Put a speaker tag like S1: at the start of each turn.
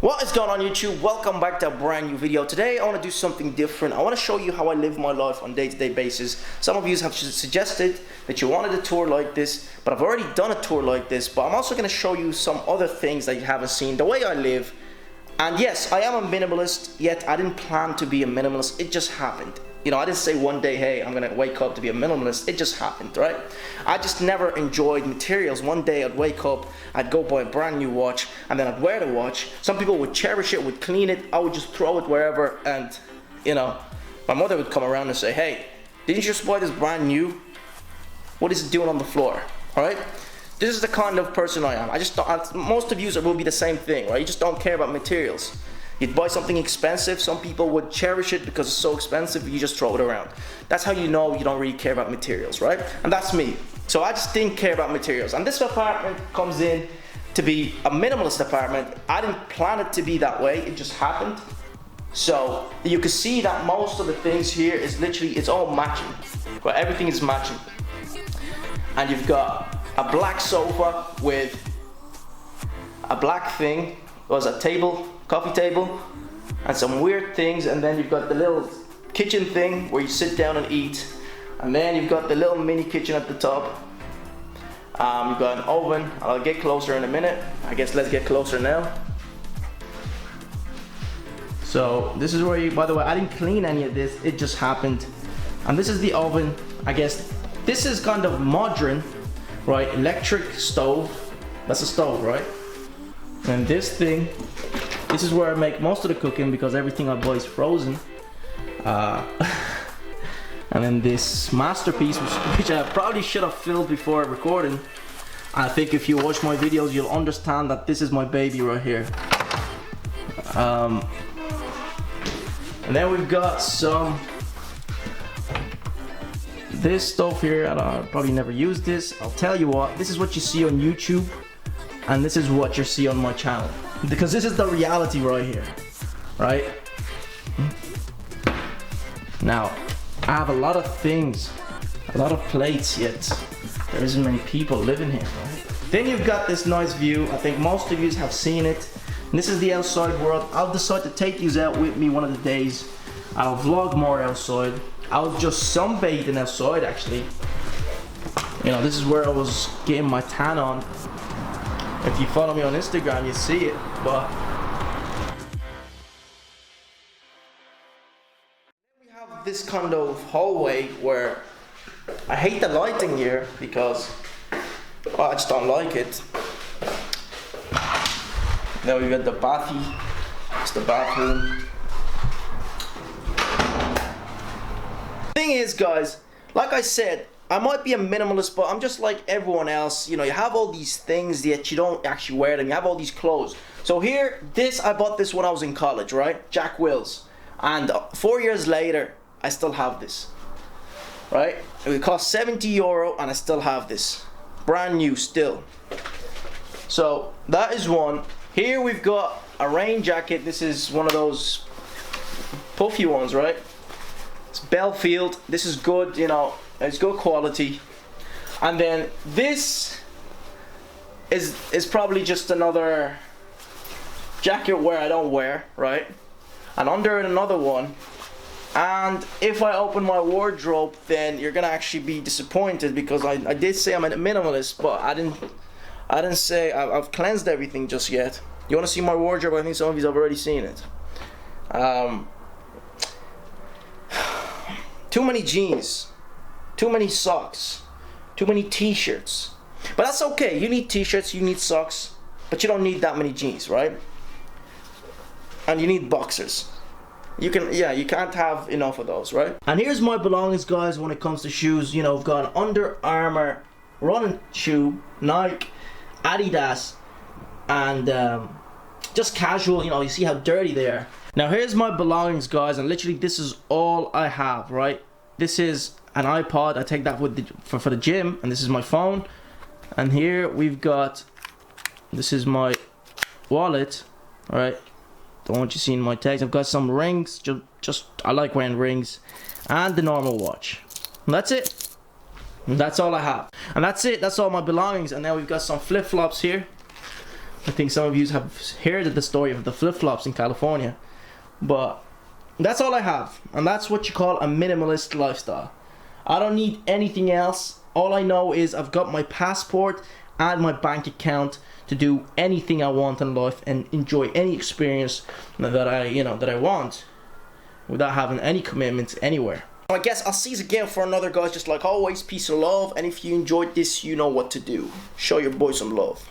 S1: What is going on YouTube? Welcome back to a brand new video. Today I want to do something different. I want to show you how I live my life on a day-to-day basis. Some of you have suggested that you wanted a tour like this, but I've already done a tour like this. But I'm also going to show you some other things that you haven't seen, the way I live. And yes, I am a minimalist, yet I didn't plan to be a minimalist. It just happened. You know, I didn't say one day, hey, I'm gonna wake up to be a minimalist. It just happened, right? I just never enjoyed materials. One day I'd wake up, I'd go buy a brand new watch, and then I'd wear the watch. Some people would cherish it, would clean it. I would just throw it wherever, and you know, my mother would come around and say, hey, didn't you just buy this brand new? What is it doing on the floor, all right? This is the kind of person I am. I just don't, most of you will be the same thing, right? You just don't care about materials. You'd buy something expensive, some people would cherish it because it's so expensive, you just throw it around. That's how you know you don't really care about materials, right? And that's me. So I just didn't care about materials. And this apartment comes in to be a minimalist apartment. I didn't plan it to be that way, it just happened. So you can see that most of the things here is literally, it's all matching. But everything is matching. And you've got a black sofa with a black thing, was a table, coffee table, and some weird things, and then you've got the little kitchen thing where you sit down and eat, and then you've got the little mini kitchen at the top. You've got an oven. I'll get closer in a minute. I guess let's get closer now. So this is where you, by the way, I didn't clean any of this, it just happened. And this is the oven. I guess this is kind of modern, right? Electric stove. That's a stove, right? And this thing, this is where I make most of the cooking because everything I buy is frozen. And then this masterpiece, which I probably should have filmed before recording. I think if you watch my videos, you'll understand that this is my baby right here. And then we've got this stuff here. I probably never used this. I'll tell you what, this is what you see on YouTube, and this is what you see on my channel. Because this is the reality right here, right? Now, I have a lot of things, a lot of plates, yet there isn't many people living here, right? Then you've got this nice view. I think most of you have seen it. And this is the outside world. I'll decide to take you out with me one of the days. I'll vlog more outside. I'll just sunbathing outside, actually. You know, this is where I was getting my tan on. If you follow me on Instagram, you see it, but we have this kind of hallway where I hate the lighting here because I just don't like it. Now we got the bathy, it's the bathroom. Thing is, guys, like I said, I might be a minimalist, but I'm just like everyone else. You know, you have all these things yet you don't actually wear them. You have all these clothes. So here, I bought this when I was in college, right? Jack Wills. And 4 years later, I still have this, right? It cost 70 euro and I still have this. Brand new still. So that is one. Here we've got a rain jacket. This is one of those puffy ones, right? It's Belfield. This is good, you know. It's good quality. And then this is probably just another jacket where I don't wear, right? And under another one. And if I open my wardrobe, then you're gonna actually be disappointed because I did say I'm a minimalist, but I didn't say I've cleansed everything just yet. You wanna see my wardrobe? I think some of you have already seen it. Too many jeans. Too many socks, too many t-shirts. But that's okay, you need t-shirts, you need socks, but you don't need that many jeans, right? And you need boxers. You can't have enough of those, right? And here's my belongings, guys, when it comes to shoes. You know, I've got an Under Armour running shoe, Nike, Adidas, and just casual, you know, you see how dirty they are. Now here's my belongings, guys, and literally this is all I have, right? This is an iPod, I take that with for the gym, and this is my phone. And here we've got, this is my wallet, right? Don't want you seeing my tags. I've got some rings, just I like wearing rings, and the normal watch. And that's it. And that's all I have. And that's it, that's all my belongings. And now we've got some flip-flops here. I think some of you have heard of the story of the flip-flops in California. But that's all I have, and that's what you call a minimalist lifestyle. I don't need anything else. All I know is I've got my passport and my bank account to do anything I want in life and enjoy any experience that I want without having any commitments anywhere. I guess I'll see you again for another, guys. Just like always, peace and love. And if you enjoyed this, you know what to do. Show your boy some love.